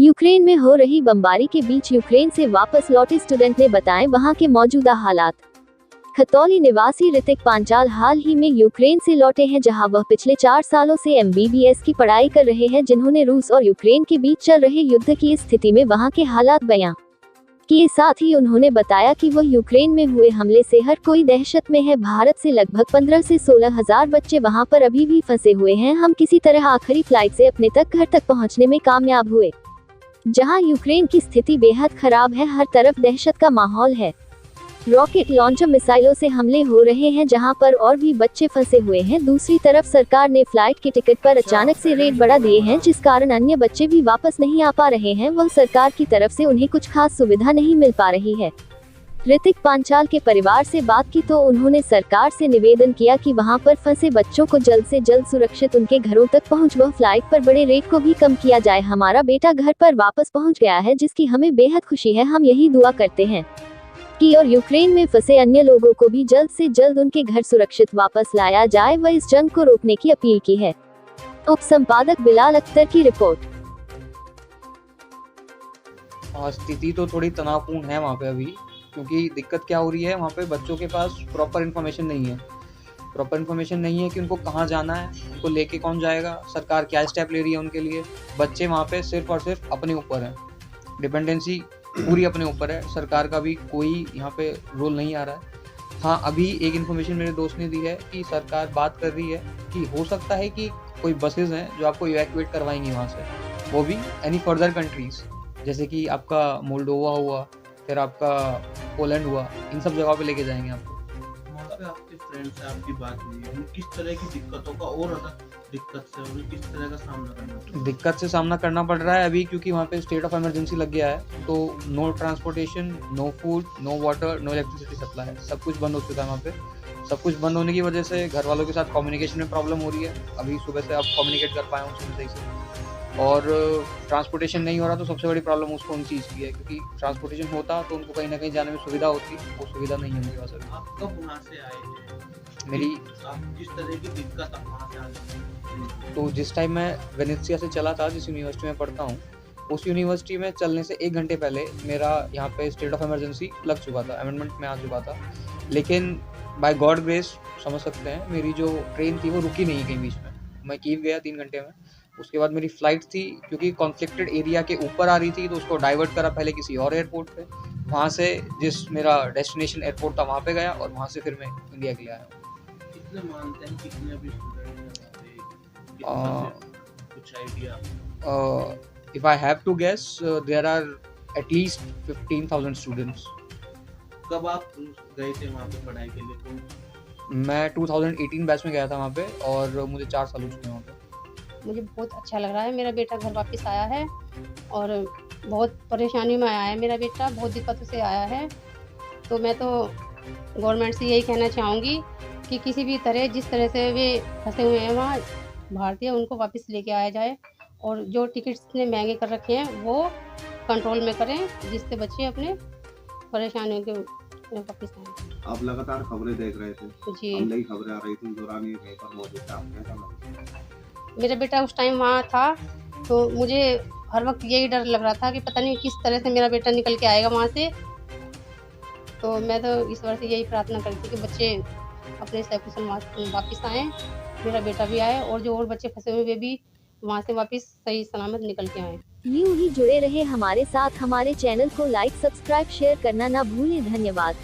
Ukraine में हो रही बमबारी के बीच यूक्रेन से वापस लौटे स्टूडेंट ने बताएं वहां के मौजूदा हालात। खतौली निवासी ऋतिक पांचाल हाल ही में यूक्रेन से लौटे हैं, जहां वह पिछले 4 सालों से MBBS की पढ़ाई कर रहे हैं, जिन्होंने रूस और यूक्रेन के बीच चल रहे युद्ध की स्थिति में वहां के हालात बयां किए। साथ ही उन्होंने बताया कि वह यूक्रेन में हुए हमले से हर कोई दहशत में है। भारत से लगभग 15 से 16 हजार बच्चे वहां पर अभी भी फंसे हुए हैं। हम किसी तरह आखिरी फ्लाइट से अपने घर तक पहुंचने में कामयाब हुए। जहां यूक्रेन की स्थिति बेहद खराब है, हर तरफ दहशत का माहौल है। रॉकेट लॉन्चर मिसाइलों से हमले हो रहे हैं, जहां पर और भी बच्चे फंसे हुए हैं। दूसरी तरफ सरकार ने फ्लाइट के टिकट पर अचानक से रेट बढ़ा दिए हैं, जिस कारण अन्य बच्चे भी वापस नहीं आ पा रहे हैं। वह सरकार की तरफ से उन्हें कुछ खास सुविधा नहीं मिल पा रही है। ऋतिक पांचाल के परिवार से बात की तो उन्होंने सरकार से निवेदन किया कि वहां पर फंसे बच्चों को जल्द से जल्द सुरक्षित उनके घरों तक पहुंच वह फ्लाइट पर बड़े रेट को भी कम किया जाए। हमारा बेटा घर पर वापस पहुंच गया है, जिसकी हमें बेहद खुशी है। हम यही दुआ करते हैं कि और यूक्रेन में फंसे अन्य लोगों को भी जल्द से जल्द उनके घर सुरक्षित वापस लाया जाए। वह इस जंग को रोकने की अपील की है। उप संपादक बिलाल अख्तर की रिपोर्ट। स्थिति तो थोड़ी तनावपूर्ण है वहाँ पे अभी, क्योंकि दिक्कत क्या हो रही है, वहाँ पे बच्चों के पास प्रॉपर इन्फॉर्मेशन नहीं है कि उनको कहाँ जाना है, उनको लेके कौन जाएगा, सरकार क्या स्टेप ले रही है उनके लिए। बच्चे वहाँ पे सिर्फ और सिर्फ अपने ऊपर हैं, डिपेंडेंसी पूरी अपने ऊपर है। सरकार का भी कोई यहाँ पे रोल नहीं आ रहा है। हाँ, अभी एक इन्फॉर्मेशन मेरे दोस्त ने दी है कि सरकार बात कर रही है कि हो सकता है कि कोई बसेज हैं जो आपको इवैक्यूएट करवाएंगी वहाँ से, वो भी एनी फर्दर कंट्रीज, जैसे कि आपका मोल्डोवा हुआ, फिर आपका पोलैंड हुआ, इन सब जगहों पे लेके जाएंगे आपको। वहाँ पे आपके फ्रेंड से आपकी बात हुई है, उन्हें किस तरह की दिक्कतों का और ज़्यादा उन्हें किस तरह का सामना करना पड़ रहा है अभी, क्योंकि वहाँ पे स्टेट ऑफ इमरजेंसी लग गया है। तो no transportation, no food, no water, no electricity supply, सब कुछ बंद हो चुका है वहाँ पे। सब कुछ बंद होने की वजह से घर वालों के साथ कम्युनिकेशन में प्रॉब्लम हो रही है। अभी सुबह से आप कम्युनिकेट कर पाए उनसे सही से, और ट्रांसपोर्टेशन नहीं हो रहा। तो सबसे बड़ी प्रॉब्लम उसको उन चीज़ की है, क्योंकि ट्रांसपोर्टेशन होता तो उनको कहीं ना कहीं जाने में सुविधा होती, वो सुविधा नहीं है उनके पास अभी। आप कब वहाँ से आए थे? आप किस तरह की दिक्कत आप वहाँ से आए? तो जिस टाइम मैं वेनेसिया से चला था, जिस यूनिवर्सिटी में पढ़ता हूँ, उस यूनिवर्सिटी में चलने से 1 घंटे पहले मेरा यहाँ पे स्टेट ऑफ इमरजेंसी लग चुका था, अमेंडमेंट में आ चुका था। लेकिन बाय गॉड ग्रेस समझ सकते हैं, मेरी जो ट्रेन थी वो रुकी नहीं कहीं बीच में। मैं कीव गया 3 घंटे में। उसके बाद मेरी फ़्लाइट थी, क्योंकि कॉन्फ्लिक्टेड एरिया के ऊपर आ रही थी, तो उसको डाइवर्ट करा पहले किसी और एयरपोर्ट पे। वहाँ से जिस मेरा डेस्टिनेशन एयरपोर्ट था वहाँ पे गया, और वहाँ से फिर मैं इंडिया के लिए आया। कितने मानते हैं, कितने अभी स्टूडेंट हैं कुछ idea? If I have to guess, there are at least 15,000 students. कब आप गए थे वहाँ पे पढ़ाई के लिए? मैं 2018 बैच में गया था वहाँ पे, और मुझे 4 साल हो चुके हैं वहाँ पे। मुझे बहुत अच्छा लग रहा है। मेरा बेटा घर वापस आया है और बहुत परेशानी में आया है मेरा बेटा, बहुत दिक्कतों से आया है। तो मैं तो गवर्नमेंट से यही कहना चाहूँगी कि किसी भी तरह, जिस तरह से वे फंसे हुए हैं वहाँ भारतीय, उनको वापस लेके आया जाए, और जो टिकट्स इतने महंगे कर रखे हैं वो कंट्रोल में करें, जिससे बच्चे अपने परेशानियों के वापस आए। आप लगातार खबरें देख रहे थे जी, हमले की खबरें आ रही थी, उस दौरान ये वहीं पर मौजूद था, आप कैसा लगा? मेरा बेटा उस टाइम वहाँ था, तो मुझे हर वक्त यही डर लग रहा था कि पता नहीं किस तरह से मेरा बेटा निकल के आएगा वहाँ से। तो मैं तो ईश्वर से यही प्रार्थना करती कि बच्चे अपने सकुशल वापस आएँ, मेरा बेटा भी आए, और जो और बच्चे फंसे हुए वे भी वहाँ से वापस सही सलामत निकल के आए। यूं ही जुड़े रहे हमारे साथ। हमारे चैनल को लाइक, सब्सक्राइब, शेयर करना ना भूलें। धन्यवाद।